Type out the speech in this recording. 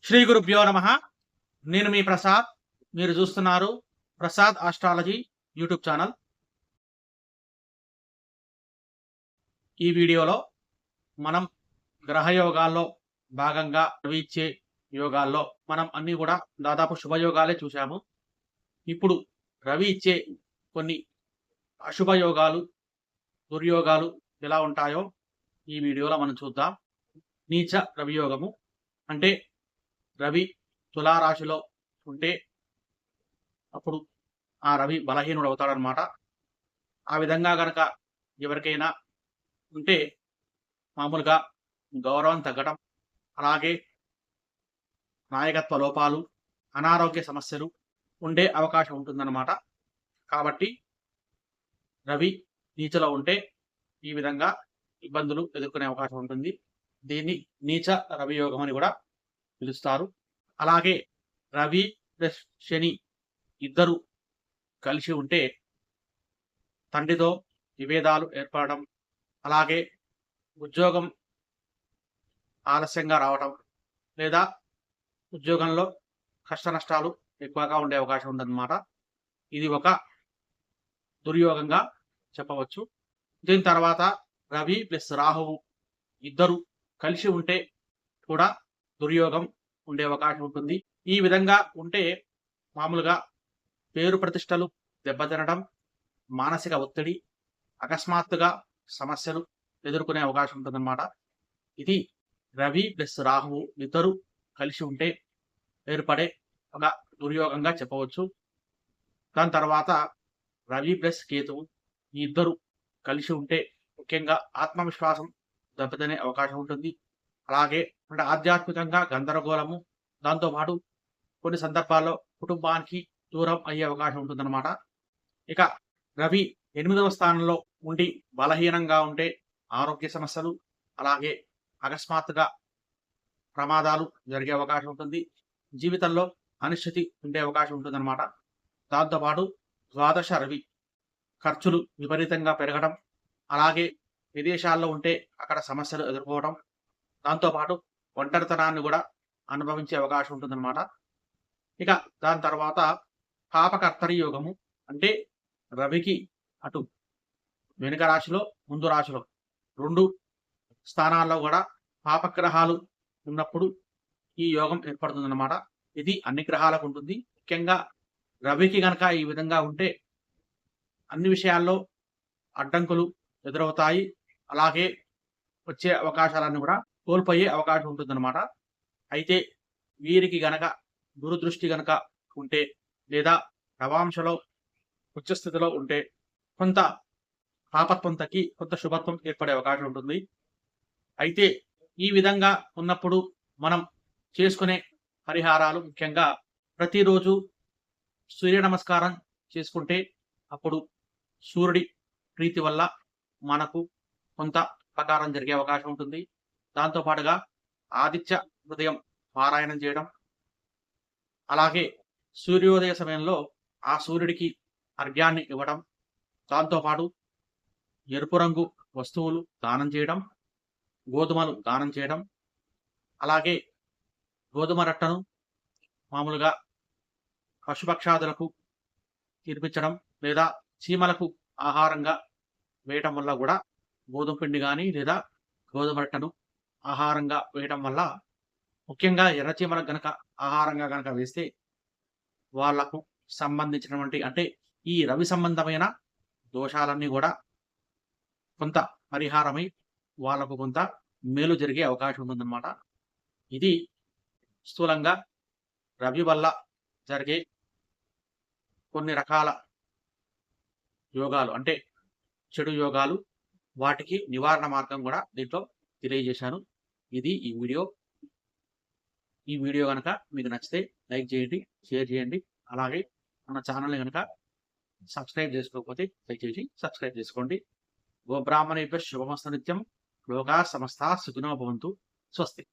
శ్రీ గురుభ్యో నమః. నేను మీ ప్రసాద్. మీరు చూస్తున్నారు ప్రసాద్ ఆస్ట్రాలజీ యూట్యూబ్ ఛానల్. ఈ వీడియోలో మనం గ్రహయోగాల్లో భాగంగా రవి ఇచ్చే యోగాల్లో మనం అన్ని కూడా దాదాపు శుభయోగాలే చూశాము. ఇప్పుడు రవి ఇచ్చే కొన్ని అశుభ యోగాలు, దుర్యోగాలు ఎలా ఉంటాయో ఈ వీడియోలో మనం చూద్దాం. నీచ రవి యోగము అంటే రవి తులారాశిలో ఉంటే అప్పుడు ఆ రవి బలహీనుడు అవుతాడనమాట. ఆ విధంగా గనక ఎవరికైనా ఉంటే మామూలుగా గౌరవం తగ్గడం, అలాగే నాయకత్వ లోపాలు, అనారోగ్య సమస్యలు ఉండే అవకాశం ఉంటుందన్నమాట. కాబట్టి రవి నీచలో ఉంటే ఈ విధంగా ఇబ్బందులు ఎదుర్కొనే అవకాశం ఉంటుంది. దీన్ని నీచ రవి యోగం అని కూడా పిలుస్తారు. అలాగే రవి ప్లస్ శని ఇద్దరు కలిసి ఉంటే తండ్రితో విభేదాలు ఏర్పడడం, అలాగే ఉద్యోగం ఆలస్యంగా రావడం, లేదా ఉద్యోగంలో కష్ట నష్టాలు ఎక్కువగా ఉండే అవకాశం ఉందన్నమాట. ఇది ఒక దుర్యోగంగా చెప్పవచ్చు. దీని తర్వాత రవి ప్లస్ రాహువు ఇద్దరు కలిసి ఉంటే కూడా దుర్యోగం ఉండే అవకాశం ఉంటుంది. ఈ విధంగా ఉంటే మామూలుగా పేరు ప్రతిష్టలు దెబ్బతినడం, మానసిక ఒత్తిడి, అకస్మాత్తుగా సమస్యలు ఎదుర్కొనే అవకాశం ఉంటుందన్నమాట. ఇది రవి ప్లస్ రాహువు ఇద్దరు కలిసి ఉంటే ఏర్పడే ఒక దుర్యోగంగా చెప్పవచ్చు. దాని తర్వాత రవి ప్లస్ కేతువు ఈ ఇద్దరు కలిసి ఉంటే ముఖ్యంగా ఆత్మవిశ్వాసం దెబ్బతినే అవకాశం ఉంటుంది. అలాగే అంటే ఆధ్యాత్మికంగా గందరగోళము, దాంతోపాటు కొన్ని సందర్భాల్లో కుటుంబానికి దూరం అయ్యే అవకాశం ఉంటుందన్నమాట. ఇక రవి 8వ స్థానంలో ఉండి బలహీనంగా ఉంటే ఆరోగ్య సమస్యలు, అలాగే అకస్మాత్తుగా ప్రమాదాలు జరిగే అవకాశం ఉంటుంది. జీవితంలో అనిశ్చితి ఉండే అవకాశం ఉంటుందన్నమాట. దాంతోపాటు ద్వాదశ రవి ఖర్చులు విపరీతంగా పెరగడం, అలాగే విదేశాల్లో ఉంటే అక్కడ సమస్యలు ఎదుర్కోవడం, దాంతోపాటు ఒంటరితనాన్ని కూడా అనుభవించే అవకాశం ఉంటుందన్నమాట. ఇక దాని తర్వాత పాపకర్తరి యోగము అంటే రవికి అటు వెనుక రాశిలో, ముందు రాశిలో 2 స్థానాల్లో కూడా పాపగ్రహాలు ఉన్నప్పుడు ఈ యోగం ఏర్పడుతుందన్నమాట. ఇది అన్ని గ్రహాలకు ఉంటుంది. ముఖ్యంగా రవికి గనక ఈ విధంగా ఉంటే అన్ని విషయాల్లో అడ్డంకులు ఎదురవుతాయి. అలాగే వచ్చే అవకాశాలన్నీ కూడా కోల్పోయే అవకాశం ఉంటుందన్నమాట. అయితే వీరికి గనక గురుదృష్టి గనక ఉంటే, లేదా నవాంశలో ఉచ్చస్థితిలో ఉంటే కొంత పాపత్వం తగ్గి కొంత శుభత్వం ఏర్పడే అవకాశం ఉంటుంది. అయితే ఈ విధంగా ఉన్నప్పుడు మనం చేసుకునే పరిహారాలు ముఖ్యంగా ప్రతిరోజు సూర్య నమస్కారం చేసుకుంటే అప్పుడు సూర్యుడి ప్రీతి వల్ల మనకు కొంత ఉపకారం జరిగే అవకాశం ఉంటుంది. దాంతో పాటుగా ఆదిత్య హృదయం పారాయణం చేయడం, అలాగే సూర్యోదయ సమయంలో ఆ సూర్యుడికి అర్ఘ్యాన్ని ఇవ్వడం, దాంతోపాటు ఎరుపు రంగు వస్తువులు దానం చేయడం, గోధుమలు దానం చేయడం, అలాగే గోధుమ రట్టను మామూలుగా పశుపక్షాదులకు తినిపించడం, లేదా చీమలకు ఆహారంగా వేయటం వల్ల కూడా గోధుమ పిండి కానీ లేదా గోధుమ రట్టను ఆహారంగా వేయడం వల్ల, ముఖ్యంగా ఎర్రచీమలకు గనక ఆహారంగా గనక వేస్తే వాళ్లకు సంబంధించినటువంటి అంటే ఈ రవి సంబంధమైన దోషాలన్నీ కూడా కొంత పరిహారమై వాళ్లకు కొంత మేలు జరిగే అవకాశం ఉంటుందన్నమాట. ఇది స్థూలంగా రవి వల్ల జరిగే కొన్ని రకాల యోగాలు అంటే చెడు యోగాలు, వాటికి నివారణ మార్గం కూడా దీంట్లో తెలియజేశాను. ఇది ఈ వీడియో. ఈ వీడియో కనుక మీకు నచ్చితే లైక్ చేయండి, షేర్ చేయండి. అలాగే మన ఛానల్ని కనుక సబ్స్క్రైబ్ చేసుకోకపోతే దయచేసి సబ్స్క్రైబ్ చేసుకోండి. గోబ్రాహ్మణేభ్యః శుభమస్తు నిత్యం. లోకా సమస్తా సుఖినో భవంతు. స్వస్తి.